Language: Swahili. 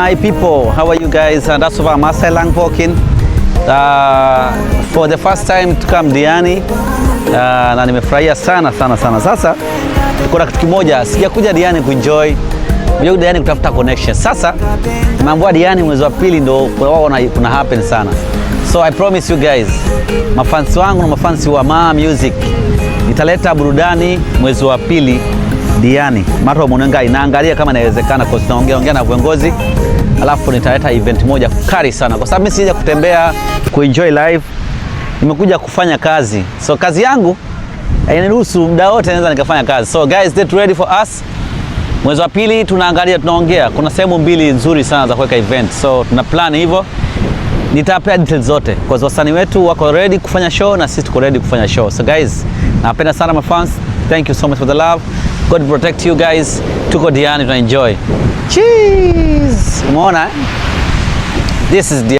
My people, how are you guys? And that's why Master Lang walking. For the first time to come Diani. Na nimefurahia sana. Sasa kuna kitu kimoja, sijakuja Diani kuenjoy. Nimekuja Diani kutafuta connection. Sasa mambo ya Diani mwezi wa pili ndo kuna happen sana. So I promise you guys, mafansi wangu na mafansi wa Ma Music, nitaleta burudani mwezi wa pili Diani. Mato munenga inaangalia kama inawezekana, kwa sababu tunaongea na viongozi, alafu nitaleta event moja kali sana, kwa sababu mimi sija kutembea kuenjoy live, nimekuja kufanya kazi. So kazi yangu inaniruhusu muda wote naweza nikafanya kazi. So guys, get ready for us. Mwezi wa pili tunaongea, kuna sehemu mbili nzuri sana za kuweka event. So tuna plan hivyo. Nitapea details zote kwa sababu wasanii wetu wako ready kufanya show na sisi tuko ready kufanya show. So guys, napenda sana my fans. Thank you so much for the love. God protect you guys. Tuko Diani, tuna enjoy. Cheese. Umeona? This is Diani.